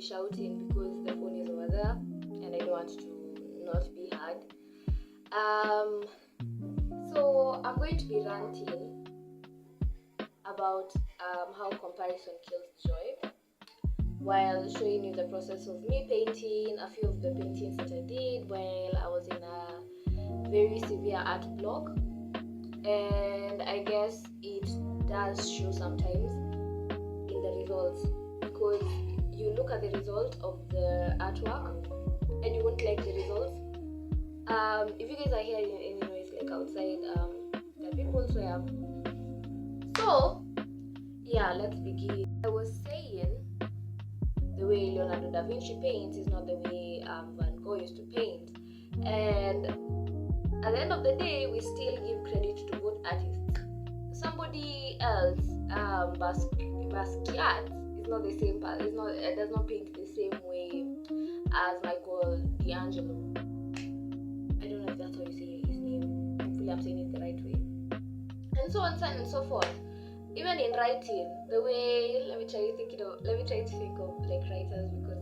shouting because the phone is over there and I don't want to not be heard. So I'm going to be ranting about how comparison kills joy, while showing you the process of me painting, a few of the paintings that I did while I was in a very severe art block. And I guess it does show sometimes in the results, because you look at the result of the artwork and you won't like the results. If you guys are hearing any noise like outside, there are people, so yeah, let's begin. I was saying the way Leonardo da Vinci paints is not the way Van Gogh used to paint, and at the end of the day, we still give credit to both artists. Somebody else, Basquiat, is not the same. It does not paint the same way as Michael D'Angelo. I don't know if that's how you say his name. Hopefully, I'm saying it the right way. And so on and so forth. Even in writing, the way let me try to think of like writers, because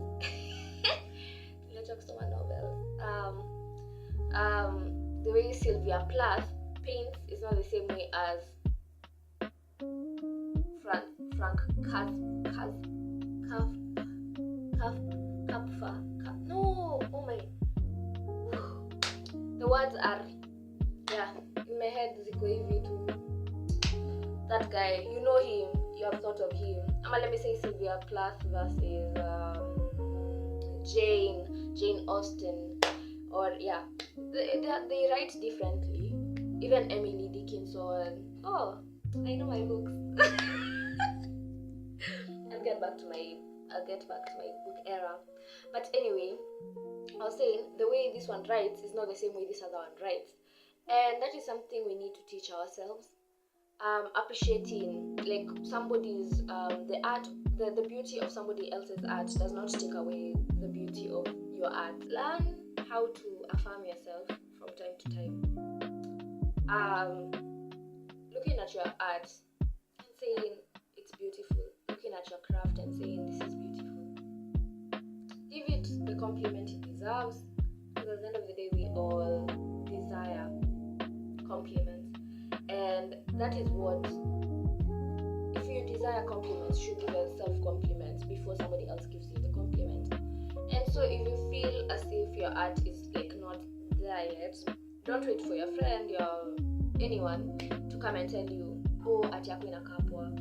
let's talk to my novels. The way Sylvia Plath paints is not the same way as Frank Kapfa. No, oh my. The words are, in my head ziko hivi tu. That guy, you know him, you have thought of him. Let me say Sylvia Plath versus Jane Austen, or they write differently. Even Emily Dickinson. Oh, I know my books. I'll get back to my book era. But anyway, I was saying the way this one writes is not the same way this other one writes, and that is something we need to teach ourselves. Appreciating like somebody's the art, the beauty of somebody else's art does not take away the beauty of your art. Learn how to affirm yourself from time to time. Looking at your art and saying it's beautiful, looking at your craft and saying this is beautiful. Give it the compliment it deserves, because at the end of the day we all desire compliments. And that is what, if you desire compliments, you should give yourself compliments before somebody else gives you the compliment. And so if you feel as if your art is like not there yet, don't wait for your friend, anyone to come and tell you, oh, art yako inakaa poa.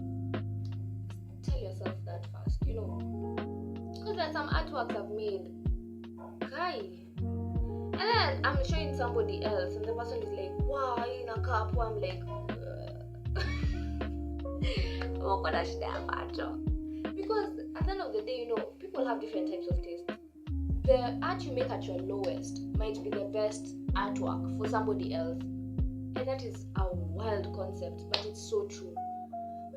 Tell yourself that first, because there are some artworks I've made, and then I'm showing somebody else and the person is like, wow, inakaa poa. I'm like, because at the end of the day, people have different types of taste. The art you make at your lowest might be the best artwork for somebody else, and that is a wild concept, but it's so true.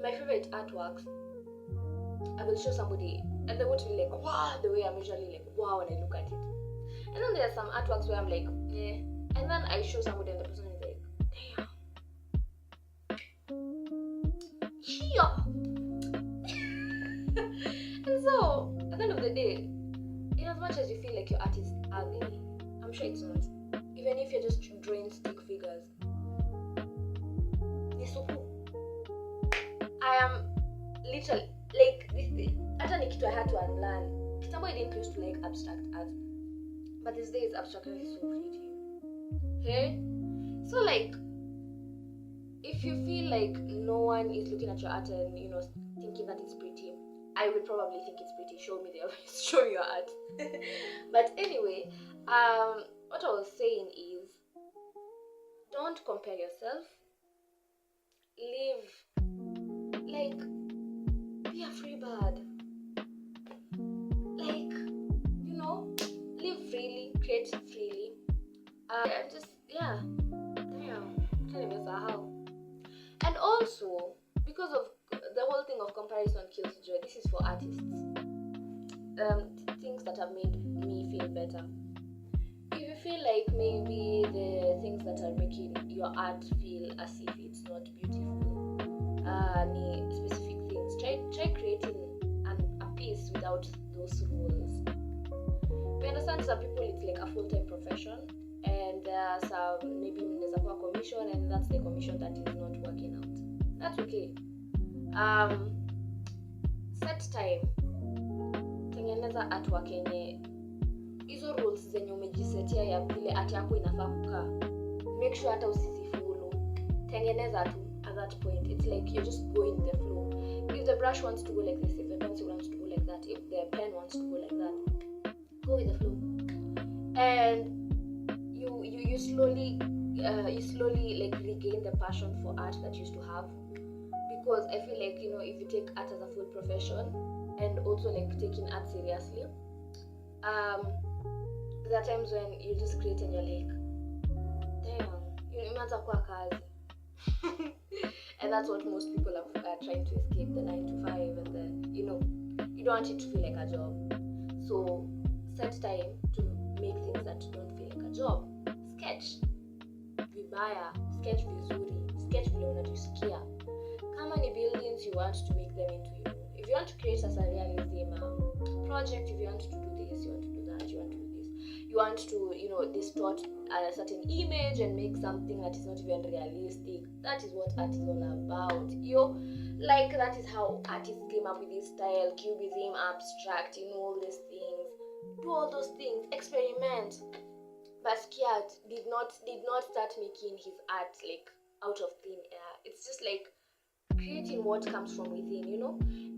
My favorite artworks, I will show somebody and they won't be like, wow, the way I'm usually like, wow, when I look at it. And then there are some artworks where I'm like, eh, and then I show somebody and the person is like, damn, yeah. And so at the end of the day, in as much as you feel like your art is ugly, I'm sure it's not. Even if you're just drawing stick figures, it's so cool. I am literally like this thing. Hata ni kitu I had to unlearn. Somebody didn't used to like abstract art, but these days abstract art is so pretty. Okay, so like, if you feel like no one is looking at your art and thinking that it's pretty, I would probably think it's pretty. Show me your art. But anyway, what I was saying is, don't compare yourself. Be a free bird. Live freely, create freely. How. And also, because of the whole thing of comparison kills joy, this is for artists. Things that have made me feel better. If you feel like maybe the things that are making your art feel as if it's not beautiful, specific things, try creating a piece without those roles. We understand some people it's like a full-time profession, and some maybe there's a commission, and that's the commission that is not working out. That's okay. Set time, tengeneza artwork yenye hizo rules zenye umejisetia ya vile art yako inafaa kukaa. Make sure hata usizifolo, tengeneza tu at that point. It's like you just go in the flow. If the brush wants to go like this, if the pencil wants to go like that, if the pen wants to go like that, go with the flow. And you slowly like regain the passion for art that you used to have. Because I feel like, if you take art as a full profession and also like taking art seriously, there are times when you just create and you're like, damn, imeanza kuwa kazi. And that's what most people are trying to escape, the 9 to 5, and the, you don't want it to feel like a job. So set time to make things that don't feel like a job. Sketch vibaya, sketch vizuri, sketch vile unajisikia. Kama ni buildings, you want to make them into, if you want to create a surrealism project, if you want to do this, you want to do that, you want to do this, you want to distort a certain image and make something that is not even realistic. That is what art is all about. That is how artists came up with this style, cubism, abstract, all these things. Do all those things, experiment. Basquiat did not start making his art like out of thin air. It's just like creating what comes from within,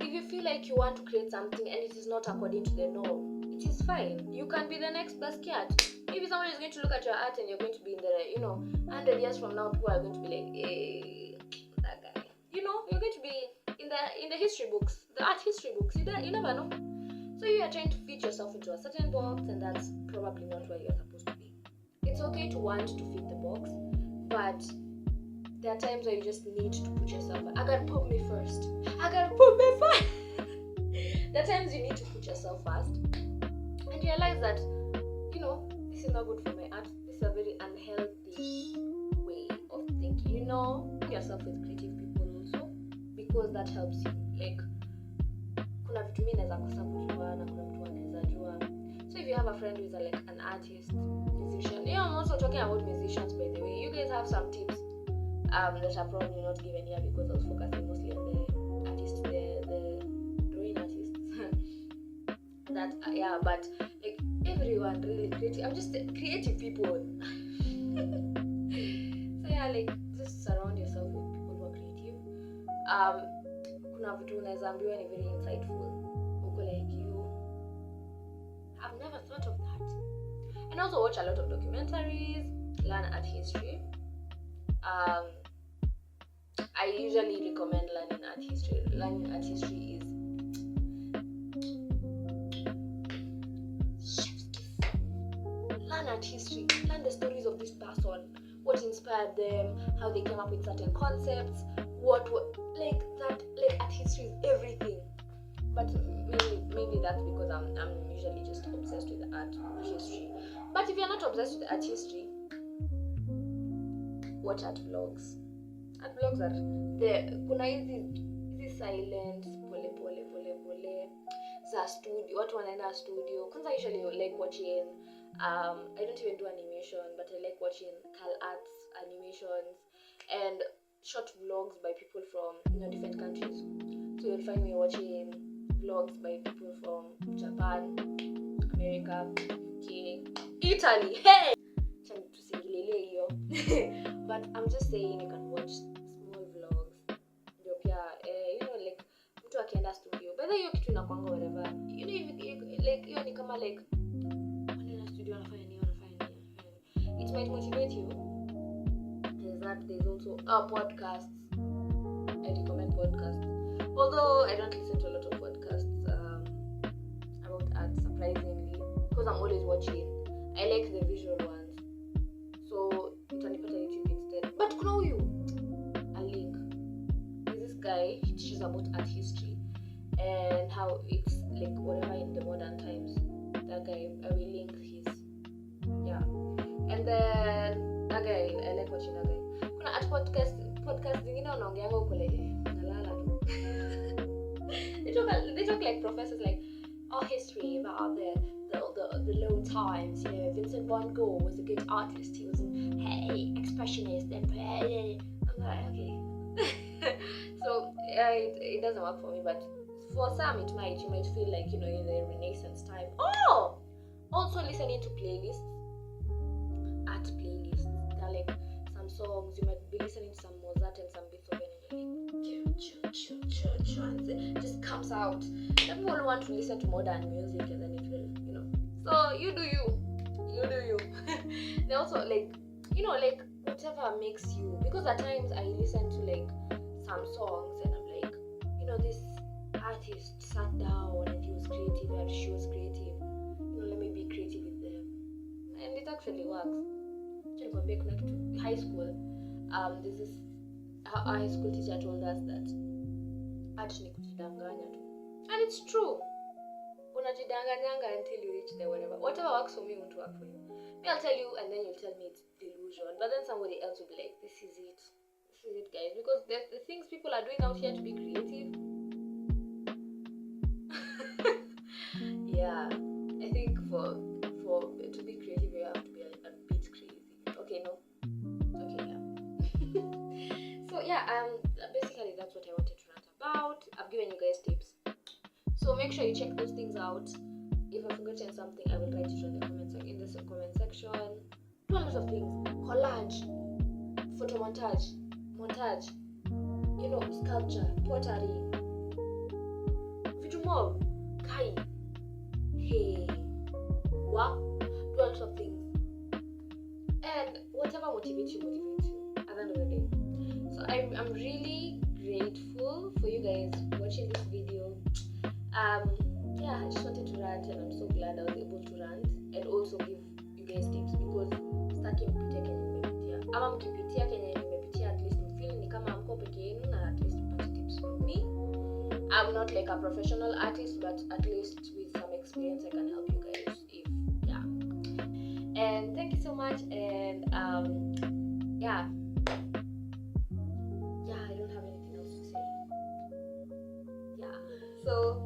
If you feel like you want to create something and it is not according to the norm, it is fine. You can be the next Basquiat. Maybe someone is going to look at your art and you're going to be in the, 100 years from now, people are going to be like, hey, that guy. You're going to be in the history books, the art history books. You never know. So you are trying to fit yourself into a certain box, and that's probably not where you're supposed to be. It's okay to want to fit the box, but there are times where you just need to put yourself. I gotta put me first. There are times you need to put yourself first and realize that, this is not good for my art. This is a very unhealthy way of thinking. Yourself with creative people also, because that helps you. Like, kuna vitu mimi naweza kosa kujua na kuna mtu anaweza jua. So if you have a friend who is like an artist, musician, I'm also talking about musicians, by the way. You guys have some tips that are probably not given here because I was focusing mostly on the artists, the drawing artists. But like everyone really creative. I'm just creative people. So like just surround yourself with people who are creative. Kuna vitu unaweza ambiwa ni very insightful. Uko like I've never thought of that. And also watch a lot of documentaries, learn art history. I usually recommend learning art history. Learning art history is learn art history. Learn the stories of this person, what inspired them, how they came up with certain concepts, what like that. Like art history is everything. But maybe that's because I'm usually just obsessed with the art history. But if you're not obsessed with art history, watch art vlogs. Art vlogs are there. Kuna hizi silent pole za studio. Watu wanaenda studio. Kwanza I usually like watching I don't even do animation, but I like watching Cal Arts animations and short vlogs by people from different countries. So you'll find me watching vlogs by people from Japan, America, UK, Italy. Hey! But I'm just saying you can watch small vlogs. Like mtu akienda studio. By the way, hiyo kitu inakwanga whatever. Like hiyo ni kama like wanaenda studio wanafanya nini. It might motivate you. There's also podcasts. I recommend podcasts. Although I don't listen to a lot of podcasts about art, surprisingly, because I'm always watching. I like the visual ones, so utanipata YouTube instead. But kuna huyu a link. There's this guy, he teaches about art history and how it's like whatever in the modern times. That guy, I will link his, and then that guy, I like watching that guy. Kuna art podcast zingine wanaongeanga uko like nalala tu. They talk like professors, like our history, about the low times. You know, Vincent Van Gogh was a good artist. He was an expressionist, and I'm like, okay. So it doesn't work for me, but for some it might. You might feel like, you know, in the Renaissance time. Oh, also listening to playlists, art playlists. They're like some songs. You might be listening to some Mozart and some Beethoven, and you're like, and it just comes out. Some people want to listen to modern music, and then it will, you know. So you do you. They also, like, you know, like whatever makes you. Because at times I listen to like some songs, and I'm like, you know, this artist sat down and he was creative, and she was creative. You know, let me be creative with them, and it actually works. Back to high school, this is our high school teacher told us that art ni kujidanganya tu, and it's true. Unajidanganyanga until you reach there. Whatever works for me won't work for you. Me, I'll tell you, and then you'll tell me it's delusion, but then somebody else will be like, this is it, guys, because there's the things people are doing out here to be creative. Yeah, I think for to be creative, you have to be a bit crazy. Okay, no. Okay, yeah. So yeah, basically that's what I wanted to rant about. I've given you guys tips, so make sure you check those things out. If I've forgotten something, I will write it in the comment section. Do a lot of things: collage, photo montage, you know, sculpture, pottery, vitu more, kai, hey, what? Do a lot of things, and whatever motivates you at the end of the day. So I'm really grateful for you guys watching this video. Yeah, I just wanted to rant, and I'm so glad I was able to rant and also give you guys tips, because staki mpitia kenye nimepitia, ama mkipitia kenye nimepitia, at least mfeel ni kama mko peke yenu, na at least mpate tips from me. I'm not like a professional artist, but at least with some experience I can help you guys. If yeah. And thank you so much, and yeah, I don't have anything else to say. Yeah, so